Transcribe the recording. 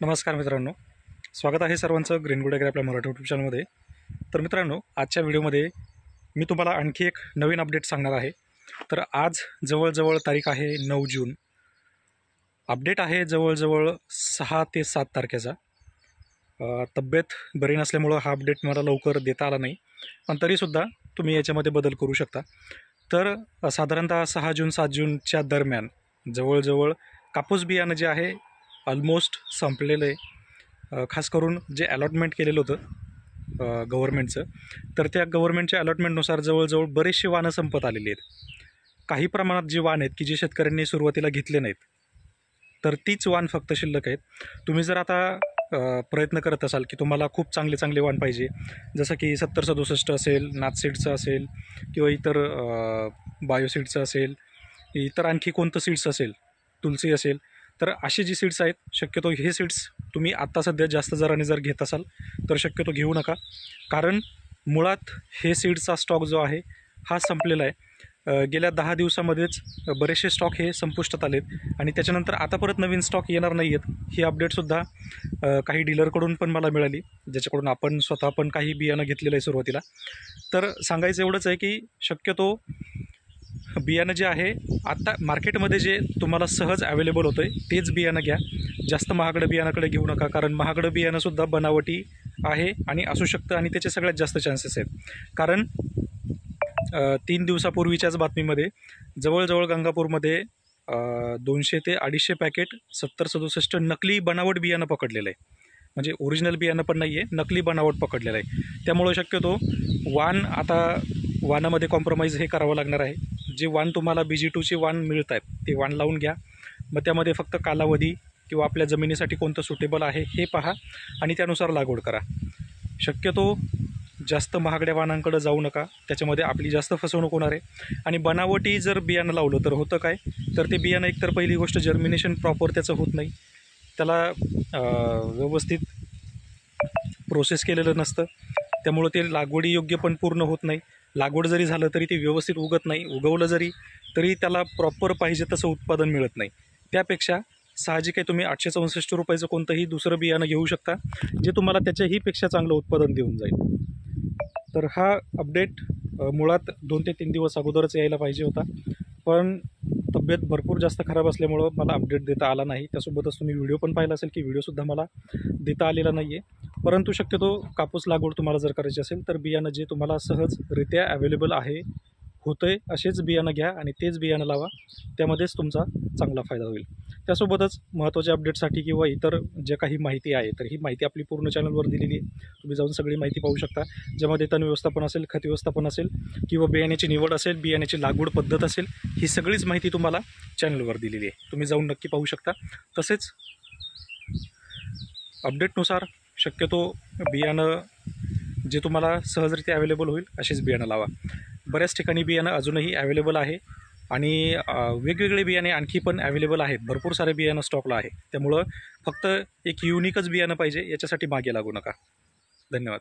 नमस्कार मित्रांनो, स्वागत आहे सर्वांचं ग्रीनगुड ॲग्री आपल्या मराठी यूट्यूब चॅनलमध्ये। तर मित्रांनो, आजच्या व्हिडिओमध्ये मी तुम्हाला आणखी एक नवीन अपडेट सांगणार आहे। तर आज जवळजवळ तारीख आहे 9 जून। अपडेट आहे जवळजवळ 6 ते 7 तारखेचा। तब्येत बरी नसल्यामुळं हा अपडेट मला लवकर देता आला नाही, पण तरीसुद्धा तुम्ही याच्यामध्ये बदल करू शकता। तर साधारणतः 6 जून 7 जूनच्या दरम्यान जवळजवळ कापूस बियाणं जे आहे ऑलमोस्ट संपलेलं आहे। खास करून जे अलॉटमेंट केलेलं होतं गव्हर्नमेंटचं, तर त्या गव्हर्नमेंटच्या अलॉटमेंटनुसार जवळजवळ बरेचसे वाणं संपत आलेली आहेत। काही प्रमाणात जी वाण आहेत की जे शेतकऱ्यांनी सुरुवातीला घेतले नाहीत, तर तीच वाण फक्त शिल्लक आहेत। तुम्ही जर आता प्रयत्न करत असाल की तुम्हाला खूप चांगले वाण पाहिजे, जसं की 7067 असेल, नाथ सीड्सचं असेल किंवा इतर बायोसीड्सचं असेल, इतर आणखी कोणतं सीड्स असेल, तुलसी असेल, तर अशी जी सीड्स आहेत शक्यतो हे सीड्स तुम्ही आत्ता सध्या जास्त दराने जर घेत असाल तर शक्यतो घेऊ नका। कारण मुळात हे सीड्सचा स्टॉक जो आहे हा संपलेला आहे। गेल्या 10 दिवसामध्येच बरेचसे स्टॉक हे संपुष्टात आलेत आणि त्याच्यानंतर आता परत नवीन स्टॉक येणार नाही आहेत। ही अपडेटसुद्धा काही डीलरकडून पण मला मिळाली, ज्याच्याकडून आपण स्वतः पण काही बियाणं घेतलेलं आहे सुरुवातीला। तर सांगायचं एवढंच आहे की शक्यतो बियाणं जे आहे आता मार्केटमध्ये जे तुम्हाला सहज अवेलेबल होतं आहे तेच बियाणं घ्या। जास्त महागडं बियाणाकडे घेऊ नका, कारण महागडं बियाणंसुद्धा बनावटी आहे आणि असू शकतं आणि त्याचे सगळ्यात जास्त चान्सेस आहेत। कारण 3 दिवसापूर्वीच्याच बातमीमध्ये जवळजवळ गंगापूरमध्ये 200 ते 250 पॅकेट 7067 नकली बनावट बियाणं पकडलेलं आहे। म्हणजे ओरिजिनल बियाणं पण नाही आहे, नकली बनावट पकडलेलं आहे। त्यामुळे शक्यतो वाणामध्ये कॉम्प्रोमाइज हे करावं लागणार आहे। जे वाण तुम्हाला BG2चे वाण मिळत आहेत ते वाण लावून घ्या। मग त्यामध्ये फक्त कालावधी किंवा आपल्या जमिनीसाठी कोणतं सुटेबल आहे हे पहा आणि त्यानुसार लागवड करा। शक्यतो जास्त महागड्या वाणांकडे जाऊ नका, त्याच्यामध्ये आपली जास्त फसवणूक होणार आहे। आणि बनावटी जर बियाणं लावलं तर होतं काय, तर ते बियाणं एकतर पहिली गोष्ट जर्मिनेशन प्रॉपर त्याचं होत नाही, त्याला व्यवस्थित प्रोसेस केलेलं नसतं, त्यामुळं ते लागवडीयोग्य पण पूर्ण होत नाही। लागवड जरी झालं तरी ते व्यवस्थित उगत नाही, उगवलं जरी तरी त्याला प्रॉपर पाहिजे तसं उत्पादन मिळत नाही। त्यापेक्षा साहजिक आहे तुम्ही 864 रुपयाचं कोणतंही दुसरं बियाणं घेऊ शकता, जे तुम्हाला त्याच्याही पेक्षा चांगलं उत्पादन देऊन जाईल। तर हा अपडेट मुळात 2 ते 3 दिवस अगोदरच यायला पाहिजे होता, पण तब्येत भरपूर जास्त खराब असल्यामुळं मला अपडेट देता आला नाही। त्यासोबतच तुम्ही व्हिडिओ पण पाहिला असेल की व्हिडिओसुद्धा मला देता आलेला नाही आहे। परंतु शक्यतो कापूस लागवड तुम्हाला जर करायची असेल तर बियाणं जे तुम्हाला सहजरित्या अवेलेबल होतं आहे असेच बियाणं घ्या आणि तेच बियाणं लावा, त्यामध्येच तुमचा चांगला फायदा होईल। त्यासोबतच महत्त्वाच्या अपडेटसाठी किंवा इतर जे काही माहिती आहे, तर ही माहिती आपली पूर्ण चॅनलवर दिलेली आहे। तुम्ही जाऊन सगळी माहिती पाहू शकता, ज्यामध्ये तण व्यवस्थापन असेल, खत व्यवस्थापन असेल किंवा बियाण्याची निवड असेल, बियाण्याची लागवड पद्धत असेल, ही सगळीच माहिती तुम्हाला चॅनलवर दिलेली आहे। तुम्ही जाऊन नक्की पाहू शकता। तसेच अपडेटनुसार शक्यतो बियाणं जे तुम्हाला सहजरित्या अवेलेबल होईल असेच बियाणं लावा। बऱ्याच ठिकाणी बियाणं अजूनही अवेलेबल आहे आणि वेगवेगळे बियाणे आणखी पण अवेलेबल आहेत, भरपूर सारे बियाणं स्टॉकला आहे। त्यामुळं फक्त एक युनिकच बियाणं पाहिजे, याच्यासाठी मागे लागू नका। धन्यवाद।